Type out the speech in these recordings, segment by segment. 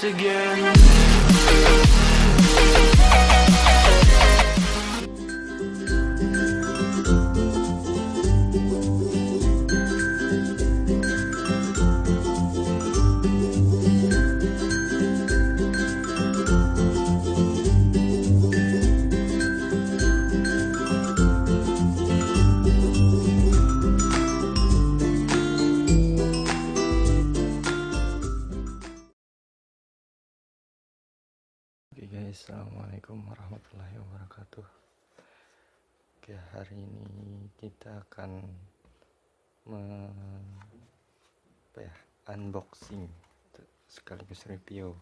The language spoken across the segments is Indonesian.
this again. Oke guys, assalamualaikum warahmatullahi wabarakatuh. Oke, hari ini kita akan unboxing sekaligus review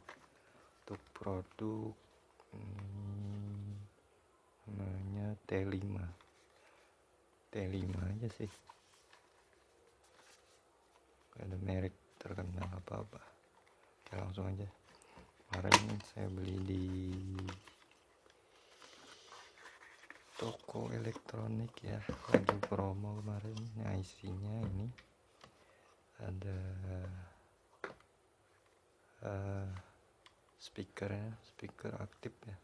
untuk produk ini, namanya T5 aja sih, gak ada merek terkenal apa-apa. Oke, langsung aja. Kemarin saya beli di toko elektronik ya, lagi promo kemarin. Nah, isinya ini ada speaker aktif ya,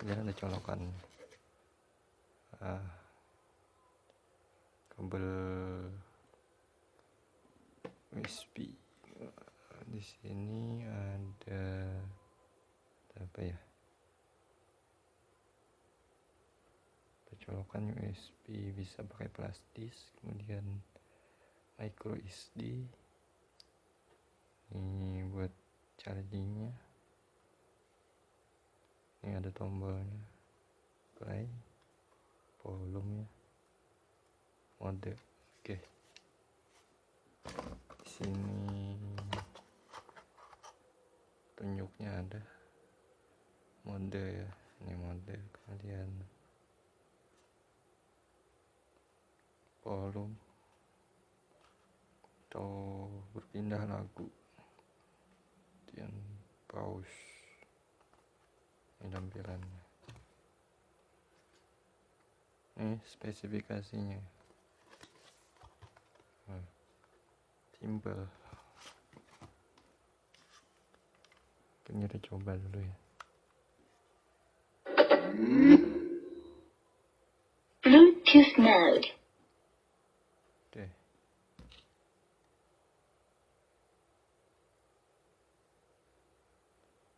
kemudian ada colokan kabel USB. Di sini ada apa ya? Ada colokan USB, bisa pakai plastis, kemudian micro SD. Ini buat chargingnya. Ini ada tombolnya, play, volume ya, mode. Oke. Di sini tunjuknya ada mode ya, ini mode, kemudian volume atau berpindah lagu, kemudian pause. Ini tampilannya, ini spesifikasinya simple. Kita coba dulu ya. Bluetooth mode. Oke.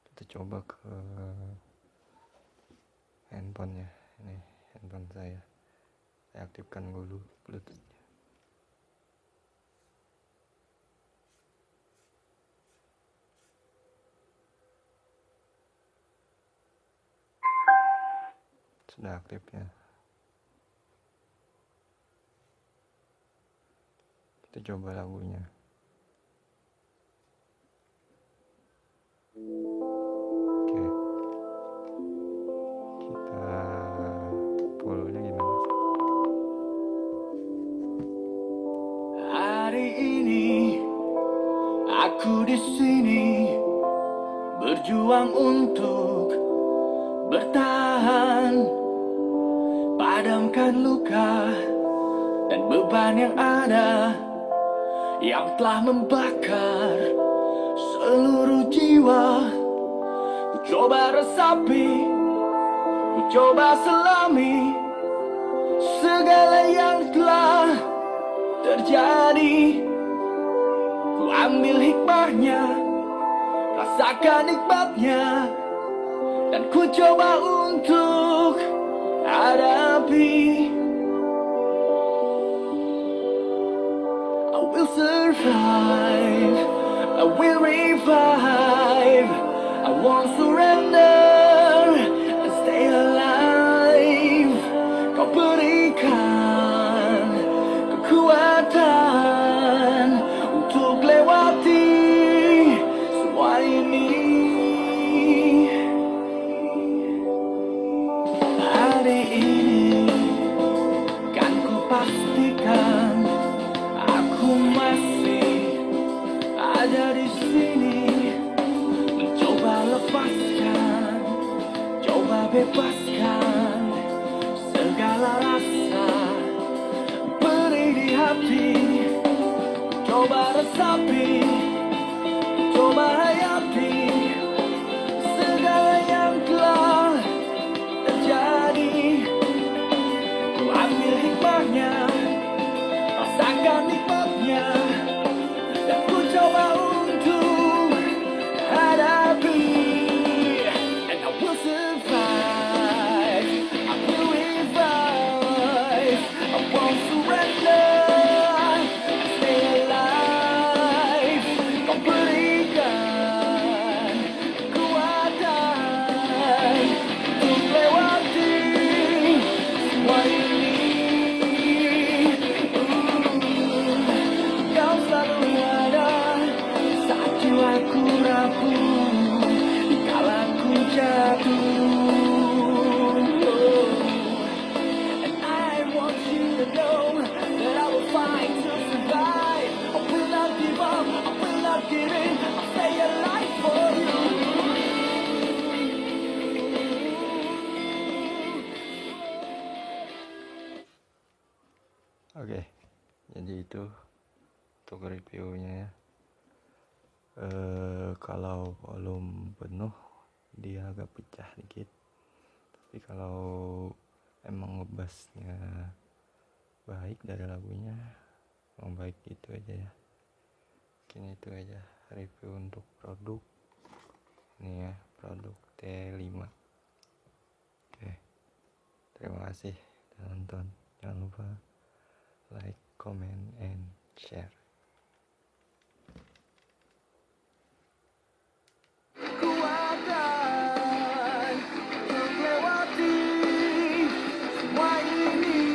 Kita coba ke handphone ya. Ini handphone saya. Saya aktifkan dulu Bluetooth. Sudah aktif ya. Kita coba lagunya. Oke, kita follow-nya gimana? Hari ini aku di sini berjuang untuk bertahan, padamkan luka dan beban yang ada, yang telah membakar seluruh jiwa. Ku coba resapi, ku coba selami segala yang telah terjadi. Ku ambil hikmahnya, rasakan nikmatnya, dan ku coba untuk hadapi. I will survive, I will revive, I won't surrender and stay alive. Kau berikan kekuatan untuk lewati semua ini. Hari ini kan ku pastikan aku masih ada di sini, mencoba lepaskan, coba bebaskan segala rasa beri di hati. Coba resapi, coba hayati rasakan nikmatnya, dan ku coba untuk hadapi. And I will survive, I will revive, I won't surrender, I stay alive. Kau berikan kekuatan untuk lewati semua ini. Kau selalu ada saat jiwaku rapuh, dikala ku jatuh. And I want you to know that I will fight to survive. I will not give up, I will not give in, I'll stay alive for you. Oke, jadi itu untuk reviewnya ya. Kalau volume penuh dia agak pecah dikit, tapi kalau emang ngebassnya baik dari lagunya, emang baik gitu aja ya. Mungkin itu aja review untuk produk ini ya, produk T5. Oke, terima kasih udah nonton. Jangan lupa like, comment, and share. Kuatkan untuk lewati semua ini.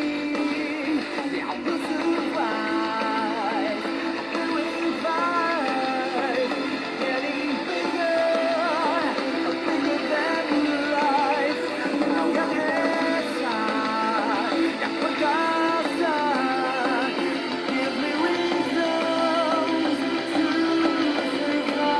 I will survive, I will revive, getting bigger, bigger than life. Kau yang esa, yang perkasa, give me wisdom to survive.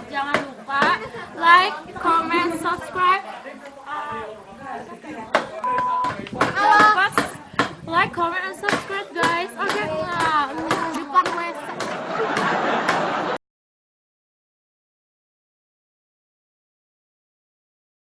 Jangan lupa like,